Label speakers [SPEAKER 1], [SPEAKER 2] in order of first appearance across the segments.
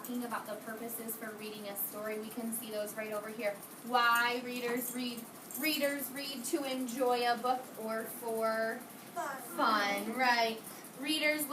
[SPEAKER 1] talking about the purposes for reading a story. We can see those right over here. Why readers read. Readers read to enjoy a book or for fun, right? Readers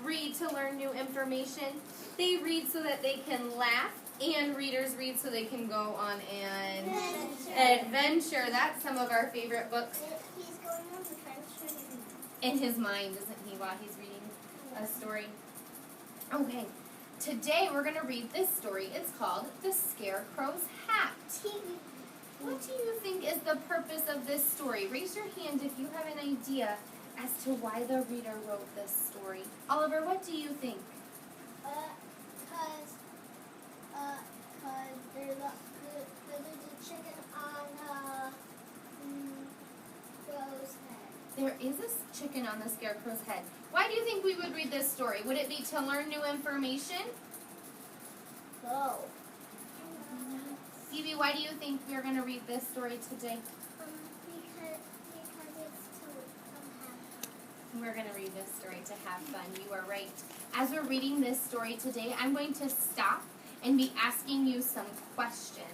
[SPEAKER 1] read to learn new information. They read so that they can laugh, and readers read so they can go on an adventure. That's some of our favorite books.
[SPEAKER 2] He's going on the adventure
[SPEAKER 1] in his mind, isn't he, while he's reading a story? Okay, today we're going to read this story. It's called The Scarecrow's Hat. What do you think is the purpose of this story? Raise your hand if you have an idea as to why the reader wrote this story. Oliver, what do you think?
[SPEAKER 2] Because there's a chicken on Crow's head.
[SPEAKER 1] There is a chicken on the Scarecrow's head. Why do you think we would read this story? Would it be to learn new information?
[SPEAKER 2] No.
[SPEAKER 1] Phoebe, why do you think we're going to read this story today?
[SPEAKER 2] Because it's to have.
[SPEAKER 1] We're going to read this story to have fun. You are right. As we're reading this story today, I'm going to stop and be asking you some questions.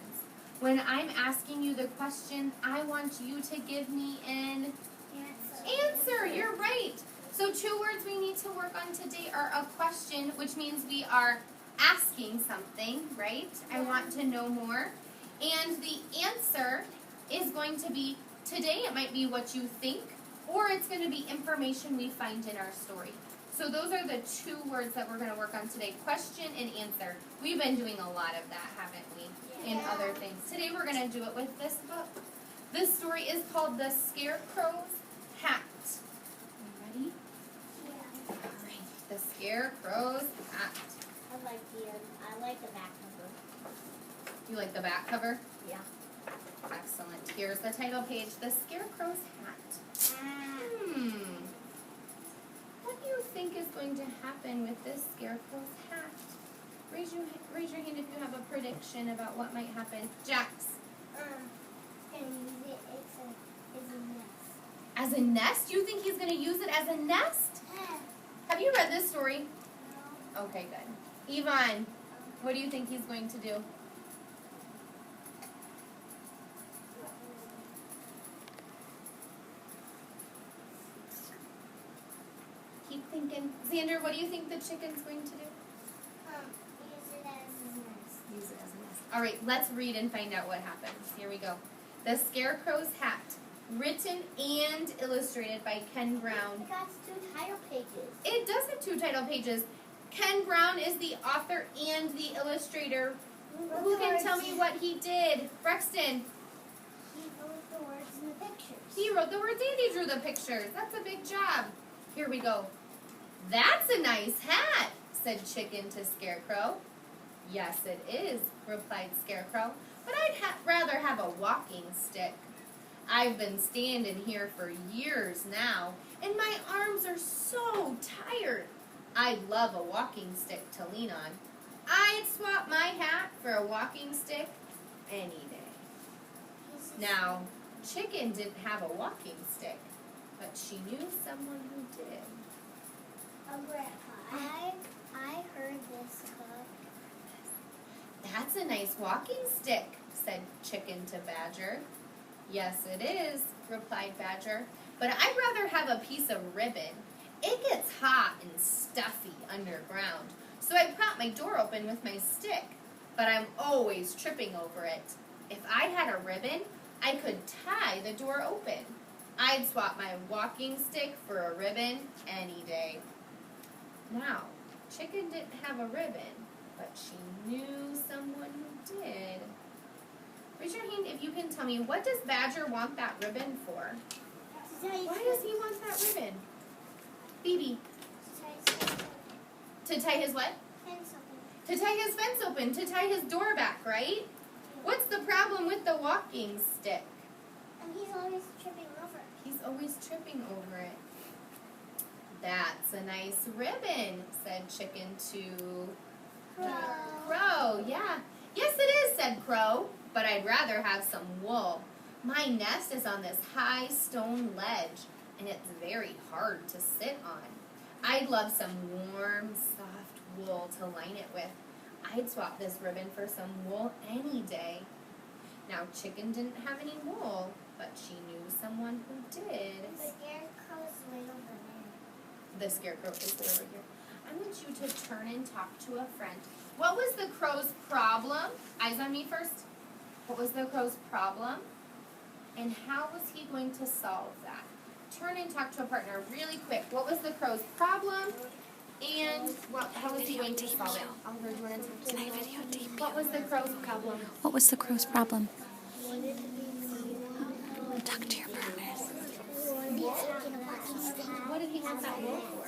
[SPEAKER 1] When I'm asking you the question, I want you to give me an answer. You're right. So 2 words we need to work on today are a question, which means we are asking something, right? I want to know more. And the answer is going to be, today it might be what you think, or it's going to be information we find in our story. So those are the 2 words that we're going to work on today, question and answer. We've been doing a lot of that, haven't we, in other things. Today we're going to do it with this book. This story is called The Scarecrow's Hat. You ready?
[SPEAKER 2] Yeah.
[SPEAKER 1] All right, The Scarecrow's Hat.
[SPEAKER 2] I like the back cover.
[SPEAKER 1] You like the back cover?
[SPEAKER 2] Yeah.
[SPEAKER 1] Excellent. Here's the title page, The Scarecrow's Hat. What do you think is going to happen with this Scarecrow's hat? Raise your hand if you have a prediction about what might happen. Jax.
[SPEAKER 2] And use it as a nest.
[SPEAKER 1] As a nest? You think he's going to use it as a nest?
[SPEAKER 2] Yeah.
[SPEAKER 1] Have you read this story?
[SPEAKER 2] No.
[SPEAKER 1] Okay, good. Yvonne, what do you think he's going to do? Keep thinking. Xander, what do you think the chicken's going to do?
[SPEAKER 2] Use it as a nest.
[SPEAKER 1] Use it as a nest. All right, let's read and find out what happens. Here we go. The Scarecrow's Hat, written and illustrated by Ken Brown.
[SPEAKER 2] It got 2 title pages.
[SPEAKER 1] It does have 2 title pages. Ken Brown is the author and the illustrator. Who can tell me what he did? Brexton.
[SPEAKER 2] He wrote the words in the pictures.
[SPEAKER 1] He wrote the words and he drew the pictures. That's a big job. Here we go. That's a nice hat, said Chicken to Scarecrow. Yes, it is, replied Scarecrow, but I'd rather have a walking stick. I've been standing here for years now, and my arms are so tired. I'd love a walking stick to lean on. I'd swap my hat for a walking stick any day. Now, Chicken didn't have a walking stick, but she knew someone who did.
[SPEAKER 2] Grandpa, I heard this book.
[SPEAKER 1] That's a nice walking stick, said Chicken to Badger. Yes, it is, replied Badger, but I'd rather have a piece of ribbon. It gets hot and stuffy underground, so I prop my door open with my stick, but I'm always tripping over it. If I had a ribbon, I could tie the door open. I'd swap my walking stick for a ribbon any day. Now, Chicken didn't have a ribbon, but she knew someone who did. Raise your hand if you can tell me, what does Badger want that ribbon for? Why does he want that ribbon? Phoebe. To tie his what?
[SPEAKER 2] Fence open.
[SPEAKER 1] To tie his fence open, to tie his door back, right? What's the problem with the walking stick?
[SPEAKER 2] And he's always tripping over it.
[SPEAKER 1] He's always tripping over it. That's a nice ribbon, said Chicken to Crow. Yeah. Yes, it is, said Crow, but I'd rather have some wool. My nest is on this high stone ledge, and it's very hard to sit on. I'd love some warm, soft wool to line it with. I'd swap this ribbon for some wool any day. Now, Chicken didn't have any wool, but she knew someone who did.
[SPEAKER 2] The scarecrow's way over there.
[SPEAKER 1] The scarecrow is over here. I want you to turn and talk to a friend. What was the crow's problem? Eyes on me first. What was the crow's problem? And how was he going to solve that? Turn and talk to a partner really quick. What was the crow's problem? And how was he going to solve it? Oliver, do you want to talk to me? What was the crow's problem?
[SPEAKER 3] What was the crow's problem? Talk to your partners.
[SPEAKER 1] What did he want that wool for?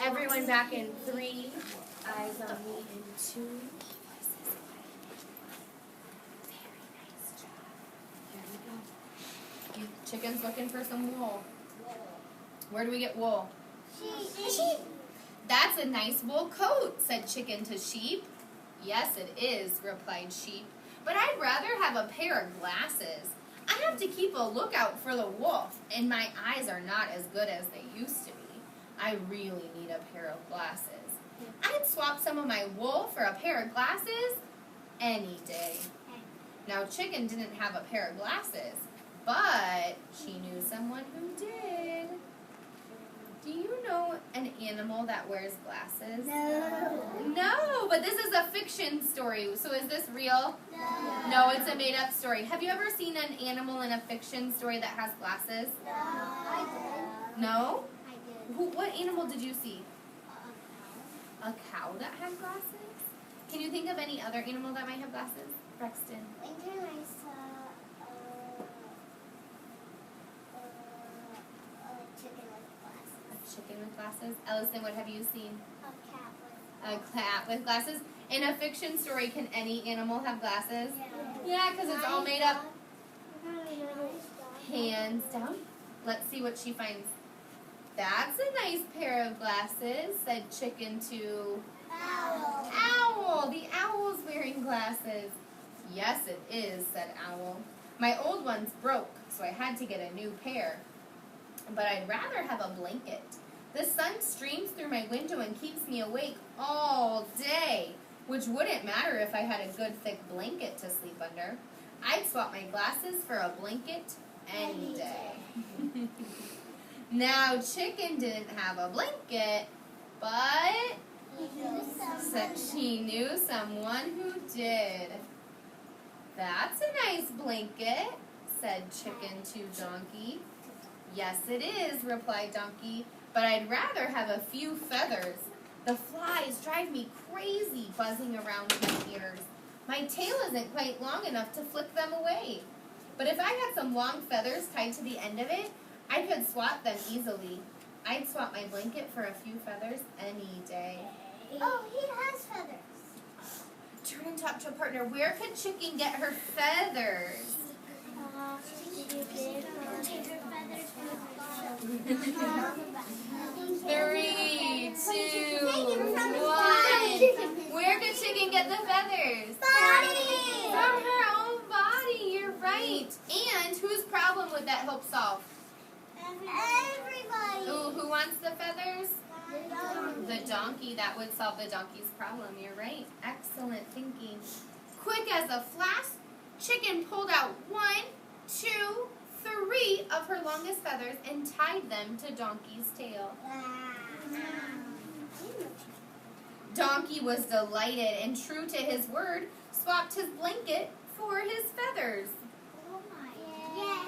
[SPEAKER 1] Everyone back in 3. Eyes on me in 2. Chicken's looking for some wool. Where do we get wool?
[SPEAKER 2] Sheep.
[SPEAKER 1] That's a nice wool coat, said Chicken to Sheep. Yes, it is, replied Sheep. But I'd rather have a pair of glasses. I have to keep a lookout for the wolf, and my eyes are not as good as they used to be. I really need a pair of glasses. I'd swap some of my wool for a pair of glasses any day. Now, Chicken didn't have a pair of glasses, but she knew someone who did. Do you know an animal that wears glasses? No, but this is a fiction story. So is this real? No, it's a made-up story. Have you ever seen an animal in a fiction story that has glasses? No? What animal did you see? A cow that has glasses? Can you think of any other animal that might have glasses? Braxton.
[SPEAKER 2] When I saw a chicken with glasses.
[SPEAKER 1] A chicken with glasses. Ellison, what have you seen?
[SPEAKER 2] A
[SPEAKER 1] A cat with glasses. In a fiction story, can any animal have glasses? Yeah, because it's all made up. Hands down. Let's see what she finds. That's a nice pair of glasses, said Chicken to
[SPEAKER 2] Owl.
[SPEAKER 1] Owl. The owl's wearing glasses. Yes, it is, said Owl. My old one's broke, so I had to get a new pair. But I'd rather have a blanket. The sun streams through my window and keeps me awake all day, which wouldn't matter if I had a good thick blanket to sleep under. I'd swap my glasses for a blanket any day. Now, Chicken didn't have a blanket, but she knew someone who did. That's a nice blanket, said Chicken to Donkey. Yes, it is, replied Donkey, but I'd rather have a few feathers. The flies drive me crazy buzzing around my ears. My tail isn't quite long enough to flick them away. But if I had some long feathers tied to the end of it, I could swap them easily. I'd swap my blanket for a few feathers any day.
[SPEAKER 2] Oh, he has feathers.
[SPEAKER 1] Turn and talk to a partner. Where could Chicken get her feathers? Three, 2, 1. Where could Chicken get the feathers? From her own body. You're right. And whose problem would that help solve?
[SPEAKER 2] Everybody.
[SPEAKER 1] Ooh, who wants the feathers? The donkey. That would solve the donkey's problem. You're right. Excellent thinking. Quick as a flash, Chicken pulled out 1, 2, 3 of her longest feathers and tied them to Donkey's tail. Donkey was delighted and, true to his word, swapped his blanket for his feathers.
[SPEAKER 2] Oh my. Yeah.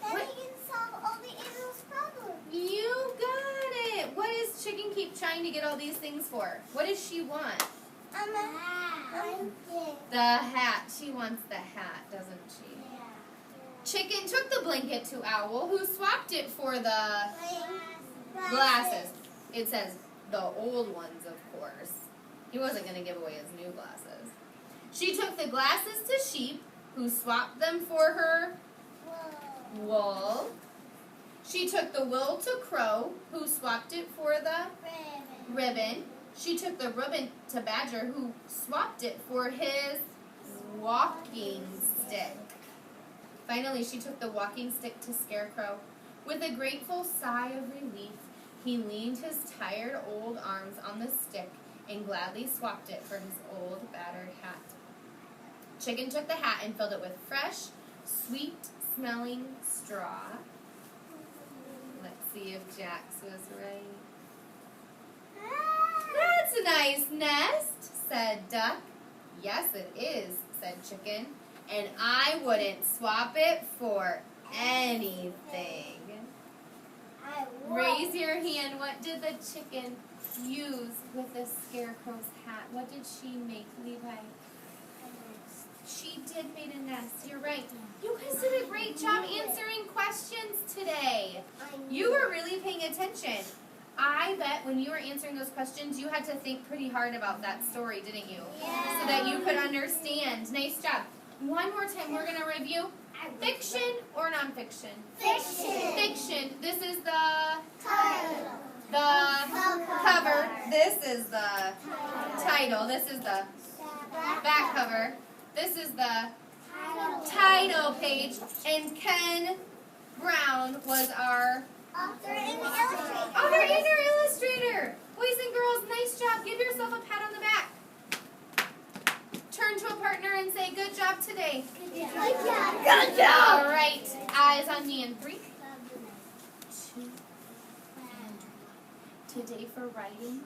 [SPEAKER 2] Then
[SPEAKER 1] What?
[SPEAKER 2] we can solve all the animals' problems.
[SPEAKER 1] You got it. What does Chicken keep trying to get all these things for? What does she want? The hat. She wants the hat, doesn't she? Chicken took the blanket to Owl, who swapped it for the glasses. It says the old ones, of course. He wasn't going to give away his new glasses. She took the glasses to Sheep, who swapped them for her wool. She took the wool to Crow, who swapped it for the ribbon. She took the ribbon to Badger, who swapped it for his walking stick. Finally, she took the walking stick to Scarecrow, With a grateful sigh of relief, he leaned his tired old arms on the stick and gladly swapped it for his old battered hat. Chicken took the hat and filled it with fresh, sweet-smelling straw. Let's see if Jax was right. That's a nice nest, said Duck. Yes, it is, said Chicken, and I wouldn't swap it for anything. Raise your hand. What did the chicken use with the scarecrow's hat? What did she make, Levi? She did make a nest. You're right. You guys did a great job answering questions today. You were really paying attention. I bet when you were answering those questions, you had to think pretty hard about that story, didn't you?
[SPEAKER 2] Yeah.
[SPEAKER 1] So that you could understand. Nice job. One more time, we're going to review. Fiction or nonfiction?
[SPEAKER 2] Fiction.
[SPEAKER 1] Fiction. This is the
[SPEAKER 2] Title.
[SPEAKER 1] cover. This is the title. This is the back cover. This is the title page. And Ken Brown was our
[SPEAKER 2] Author and illustrator.
[SPEAKER 1] author and our illustrator. Boys and girls, nice job. Give yourself a pat on the back. Turn to a partner and say, good job today.
[SPEAKER 2] Good job.
[SPEAKER 1] Good job. All right. Eyes on me in 3, 2, 1. Today for writing,